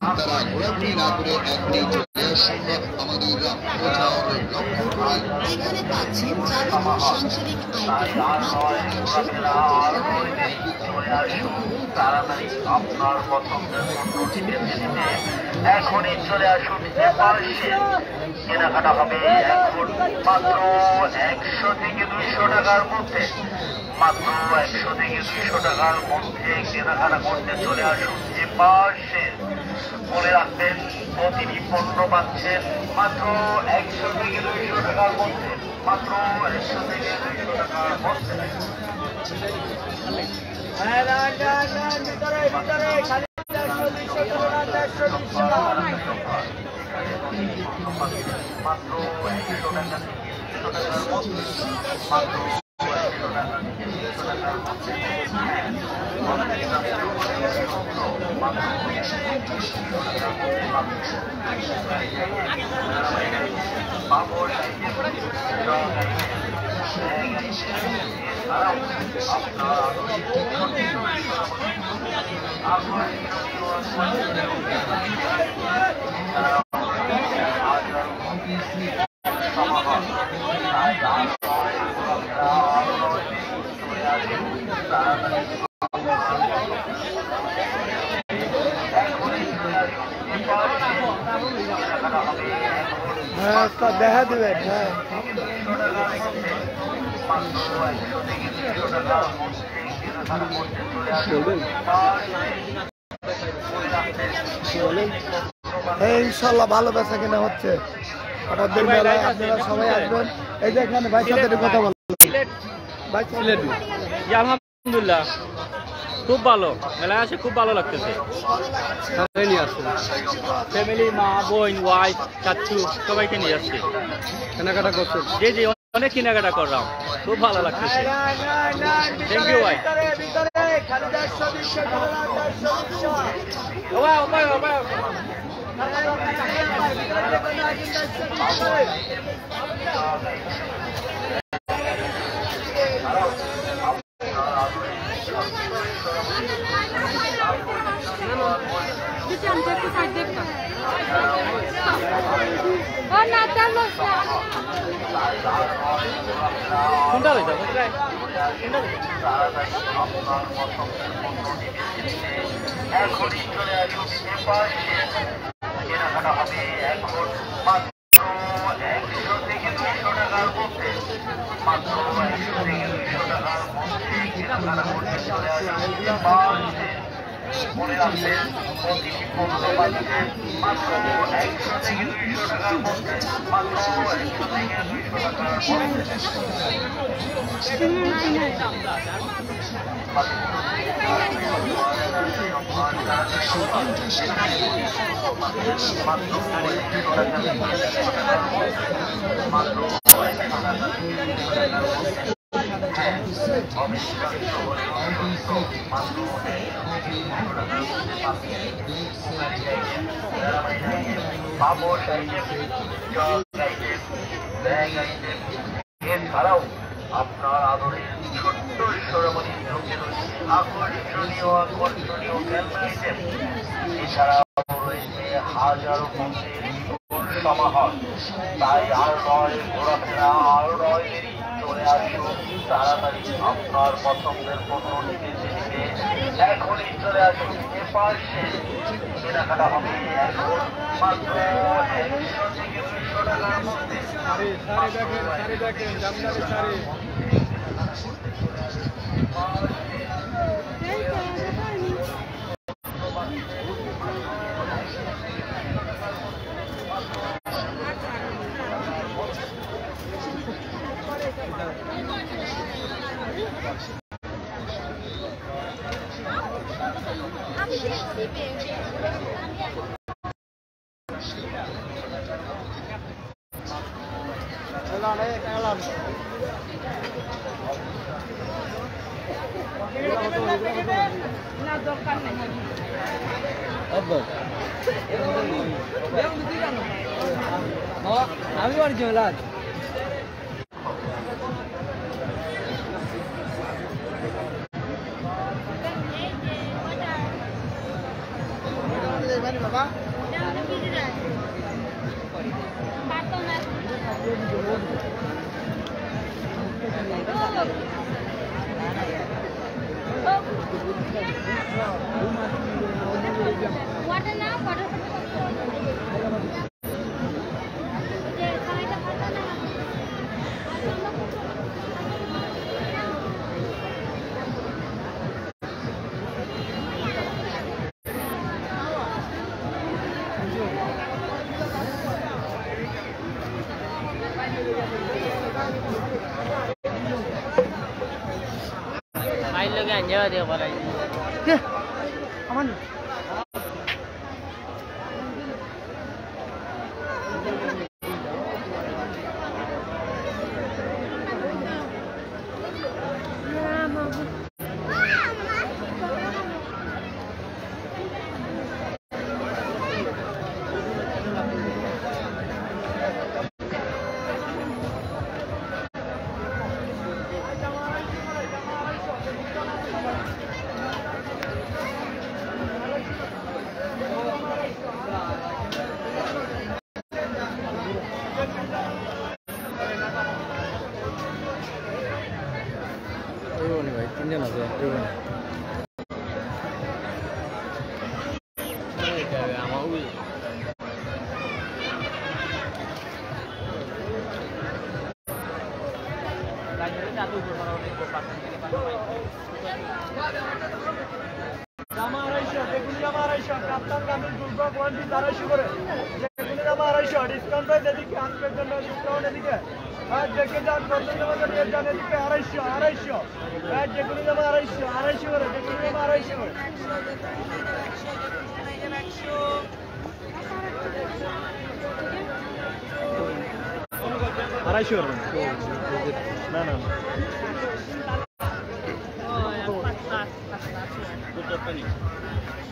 তারা ঘোরাঘুরি না করে এখনই চলে আসুন আমাদের পৌঁছানোর লক্ষ্য। এখানে পাচ্ছেন যাবতীয় সাংসারিক আইটেম তাড়াতাড়ি আপনার পছন্দের পণ্যটি বেছে নিতে এখনই চলে আসুন। কেনাকাটা হবে এখন মাত্র 100 থেকে 200 টাকার মধ্যে। মাত্র 100 থেকে 200 টাকার মধ্যে কেনাকাটা করতে চলে আসুন যে পাশে। মনে রাখবেন প্রতিটি পণ্য পাচ্ছেন মাত্র 100 থেকে 200 টাকার মধ্যে। মাত্র 100 থেকে 200 টাকার মধ্যে। মাত্র 100 টাকা থেকে 200 টাকার মধ্যে। মাত্র 100 টাকা থেকে 200 টাকার মধ্যে। দেখা দেবেন। ইনশাল্লাহ ভালো বেচা কেনা হচ্ছে। আমাদের মেলায় আপনারা সবাই আসবেন। এই যে এখানে ভাই সাথে কথা বলবেন। আলহামদুলিল্লাহ খুব ভালো, মেলায় আসে খুব ভালো লাগতেছে। ফ্যামিলি, মা, বোন, ওয়াইফ, চাচু সবাইকে নিয়ে আসছে। কেনাকাটা করছে জি জি, অনেক কেনাকাটা করলাম, খুব ভালো লাগতেছে। থ্যাংক ইউ ভাই। কোনটা লইতে এখনই চলে আসুন যে পাশে। কেনাকাটা হবে এখন মাত্র 100 থেকে 200 টাকার মধ্যে। মাত্র 100 থেকে 200 টাকার মধ্যে কেনাকাটা করতে চলে আসুন যে পাশে। মনে রাখবেন প্রতিটি পণ্য পাচ্ছেন মাত্র 100 থেকে 200 টাকার মধ্যে। মাত্র 100 থেকে 200 টাকার মধ্যে। এছাড়াও আপনার আদরের ছোট্ট সরমণি লোকের আকর্ষণীয় খেলনা আইটেম। এছাড়াও রয়েছে হাজারো পণ্যের সমাহার। তাই আর নয় ঘোরাফেরা, আর নয় দেরি, চলে আসুন তাড়াতাড়ি আপনার পছন্দের পণ্যটি বেছে নিতে এখনই চলে আসুন যে পাশে। কেনাকাটা হবে এখন মাত্র 100 থেকে 200 টাকার মধ্যে। আমি বাড়ি চলে বাবা aman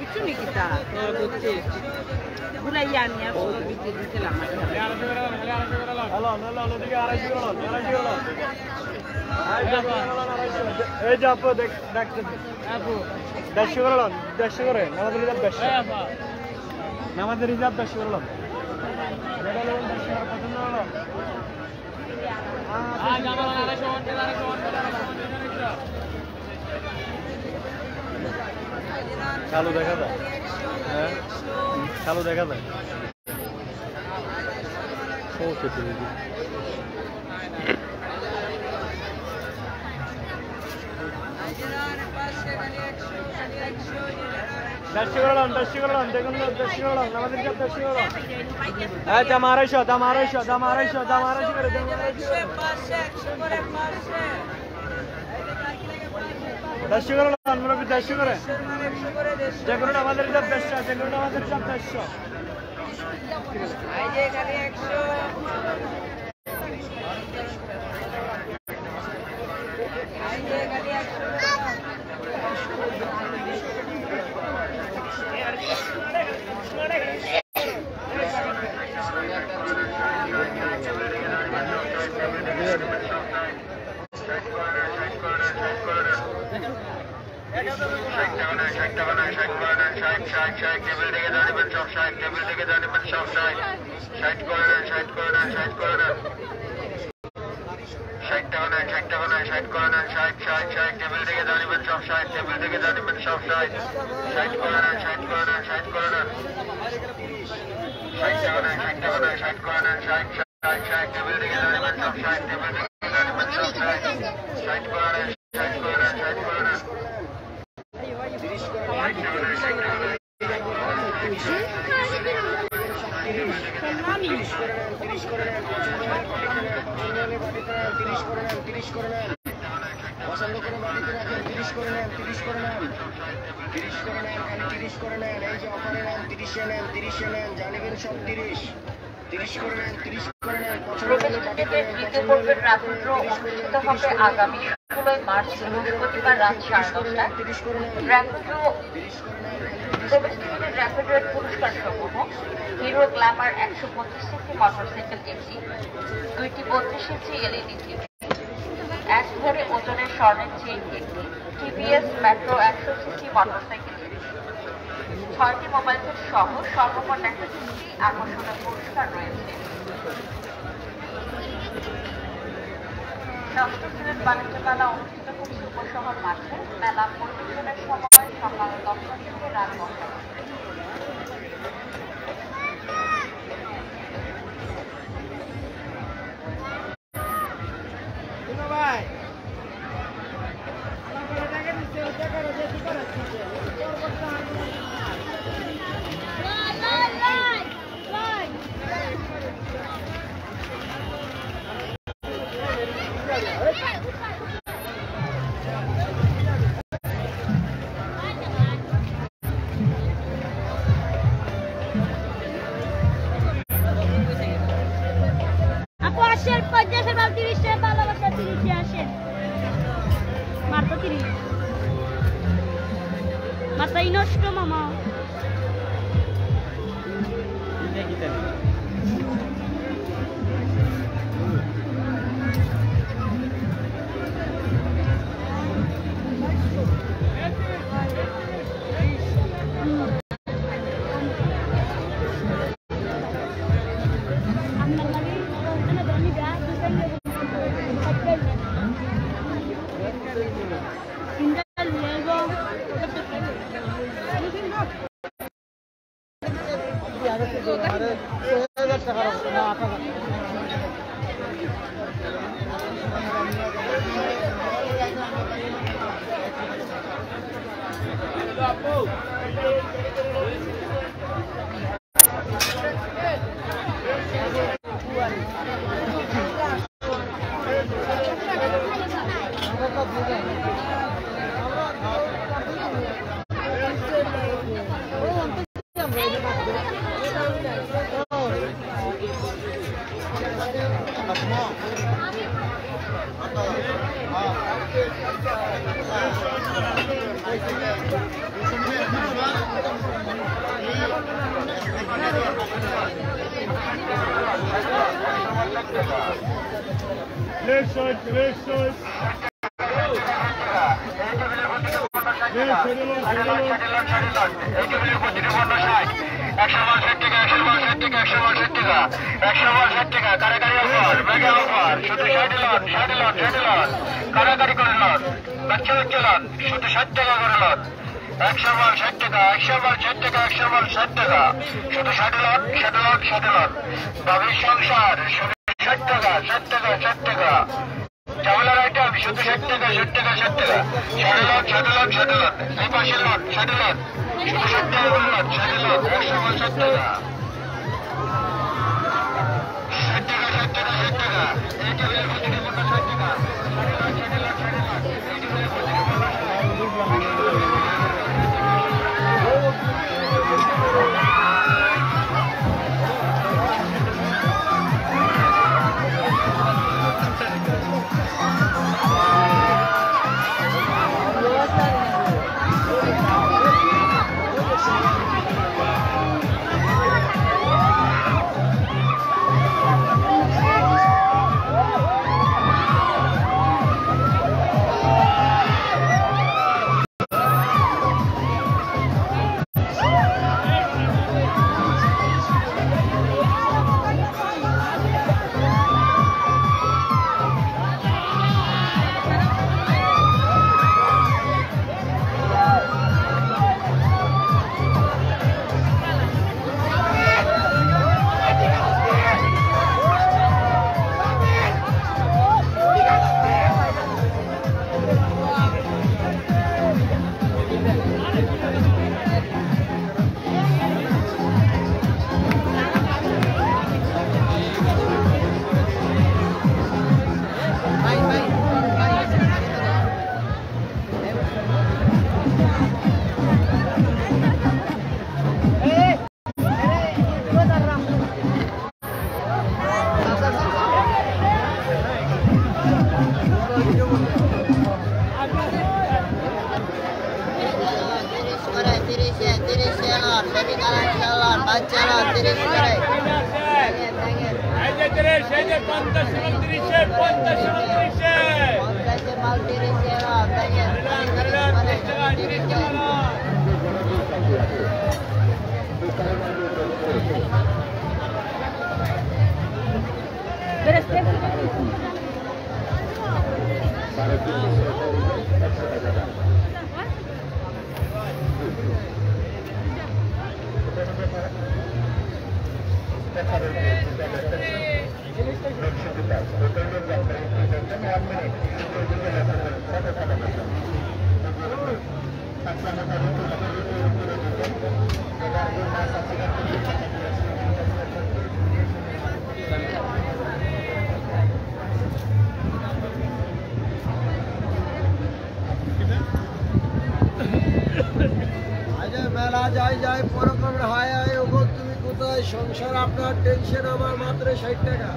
Vicini kita, bulayan ya, bikin lama. Halo, dia arah jualan. Eh, apa dek? Apa? Dasyuran. Nama dari Rizab Dasyuran. Kalau দেখা যায় হ্যাঁ kalau দেখা যায় ও খেতে দিই দাশিগরলাম দেখুন দাশিগরলাম আমাদের কাছে দাশিগরলাম হ্যাঁ দাম 250 করে দেন দাশিগরলাম আমরা কি দাশি করে যেগুলো আমাদের কাছে 100 যেগুলো আমাদের কাছে 100 এই যে এখানে 100 পছন্দ করে বাড়িতে রাখেন 30 করে নেন 30 করে নেন 30 করে নেন খালি 30 করে নেন এই যে অফারে নেন 30 এ নেন 30 এ নেন জানিবেন সব 30 করে নেন 30 করে নেন প্রবেশিকাদের দ্বিতীয় পর্বের রাত্র অনুষ্ঠিত হবে আগামী 16 মার্চ বৃহস্পতিবার রাত 10:30টায় প্রবেশিকাদের র্যাপিড রেড পুরস্কার সমূহ হিরো গ্ল্যামার 125 সিসি মোটরসাইকেল একটি, 2টি 32 ইঞ্চি এলইডি টিভি, 1 ভরি ওজনের স্বর্ণের চেইন একটি, টিভিএস মেট্রো 100 সিসি মোটরসাইকেল একটি, 6টি মোবাইল সেট সহ সর্বমোট 160টি আকর্ষণীয় পুরস্কার রয়েছে। ষষ্ঠ সিলেট বাণিজ্য মেলা অনুষ্ঠিত হচ্ছে উপশহর মাঠে। মেলা পরিবেশনের সময় সকাল 10টা থেকে রাত 9টা। মাথায় নষ্ট মামা কারাগারি করে লন, বাচ্চা বাচ্চা লন, শুধু 60 টাকা করে লন। 100 মাল 60 টাকা, 100 মাল 60 টাকা, 100 মাল 60 টাকা, শুধু 60 লন, 60 লন, 60 লন। বাবির সংসার শুধু 60 টাকা, 60 টাকা, 60 টাকা। চাওয়ালার আইটেম শুধু 60 টাকা, 60 টাকা, 60 টাকা। 60 লন, 60 লন, 60 লন। এই পাশে লন, 60 লন, শুধু 60 টাকা করে লন, 60 লন, 100 মাল 60 টাকা। 60 টাকা, 60 টাকা, 60 টাকা। এই টেবিলের প্রতিটি পণ্য 60 টাকা। 60 লন, 60 লন, 60 লন। এই টেবিলের প্রতিটি পণ্য 60 টাকা। Thank you. মেলা যাই যাই পরক্রমের হায় হায় ওগো তুমি কোথায় সংসার আপনার টেনশন আমার মাত্র 60 টাকা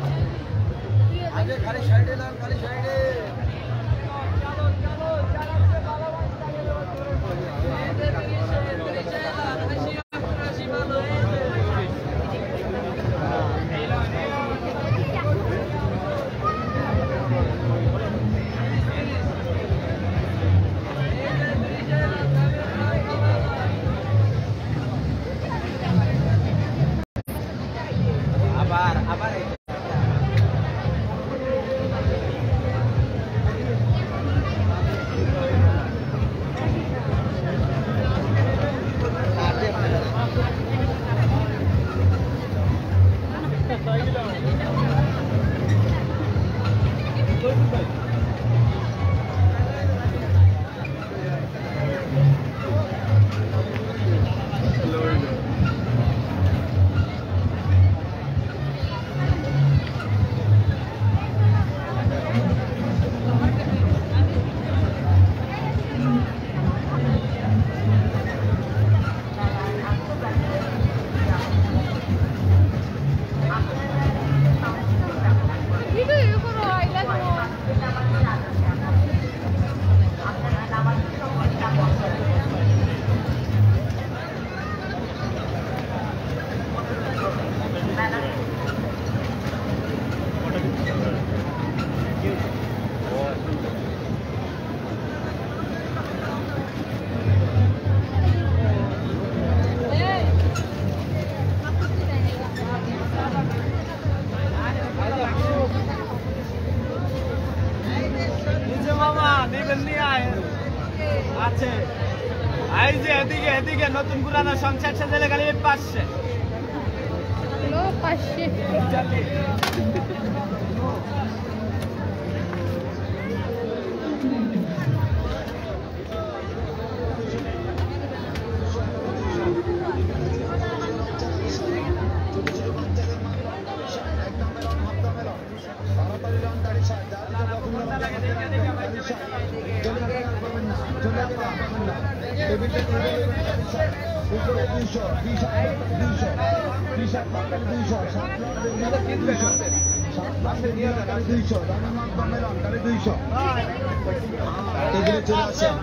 আগে খালি সাইডে নাম খালি সাইডে এদিকে নতুন পুরানো সংসার সাজালে খালি 500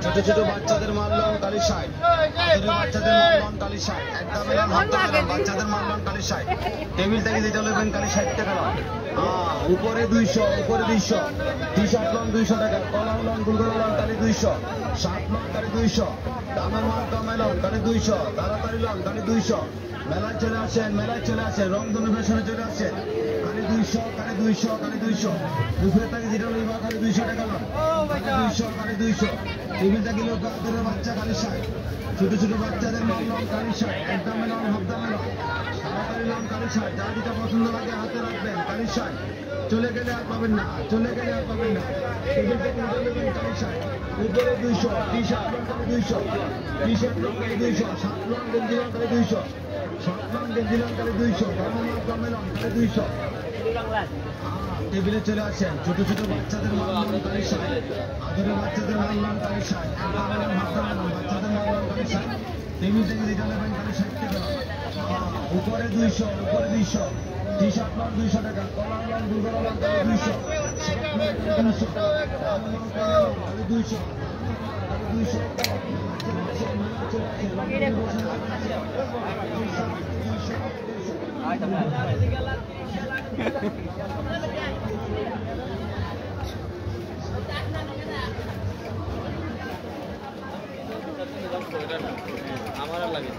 ছোট ছোট বাচ্চাদের মারলাম কালি 60 বাচ্চাদের মারলাম কালি 60 একদম বাচ্চাদের মারলাম কালি 60 টেবিল থেকে যেটা নেবেন কালি 60 টাকা উপরে 200 উপরে 200 টি-শার্ট লং 200 টাকা কলার লং গুলগোলা লং কালি 200 শার্ট লং কালি 200 দামের মাল কমে লং কালি 200 তাড়াতাড়ি লং কালি 200 মেলায় চলে আসেন রংধনু ফ্যাশনে চলে আসেন কালি 200 কালি 200 কালি 200 দুপুরে থেকে যেটা নেবা কালি 200 টাকা লং কালি 200 টেবিল থেকে লোক আদরের বাচ্চা কালি 60 ছোট ছোট বাচ্চাদের মাল লং কালি 60 একদম লং হাফ দামে লং তাড়াতাড়ি লং কালি 60 যা যেটা পছন্দ লাগে হাতে রাখবেন কালি 60 চলে গেলে আর পাবেন না টেবিল থেকে কালি 60 উপরে 200 টি-শার্ট লং কালি 200 টি-শার্ট লং কালি 200 শার্ট লং গেঞ্জি লং কালি 200 শার্ট লং গেঞ্জি লং কালি 200 দামে লং কালি 200 টেবিলে চলে আসেন ছোট ছোট বাচ্চাদের মাল লং কালি 60 আদরের বাচ্চাদের মাল লং কালি 60 বাচ্চাদের মাল লং কালি 60 টেবিল থেকে যেটা নেবেন কালি 60 টাকা উপরে 200 উপরে 200 টি-শার্ট লং 200 টাকা কলার লং গুলগোলা লং কালি 200 শার্ট লং 200 কালি 200 আমার লাগে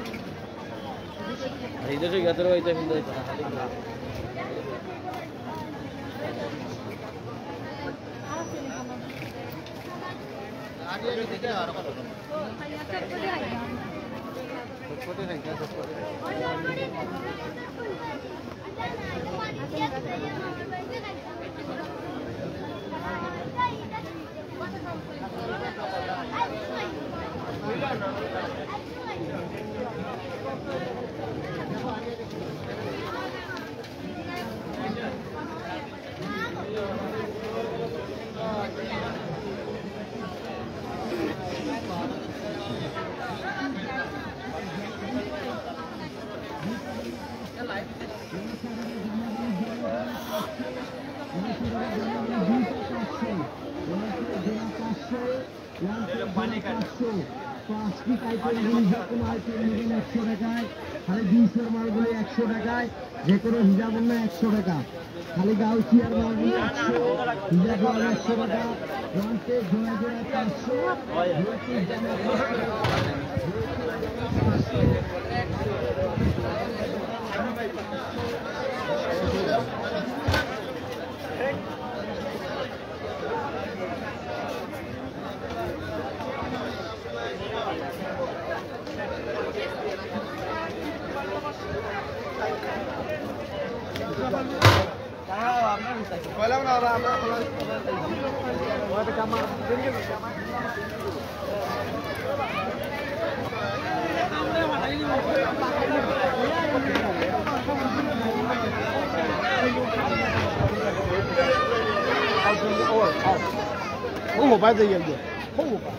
যে কোনো হিজাব না 100 টাকা খালি গাউসিয়ার মালগুলো 100 হিজাব 100 টাকা লাঞ্চে জোড়া জোড়া 红火白的颜色，红火白。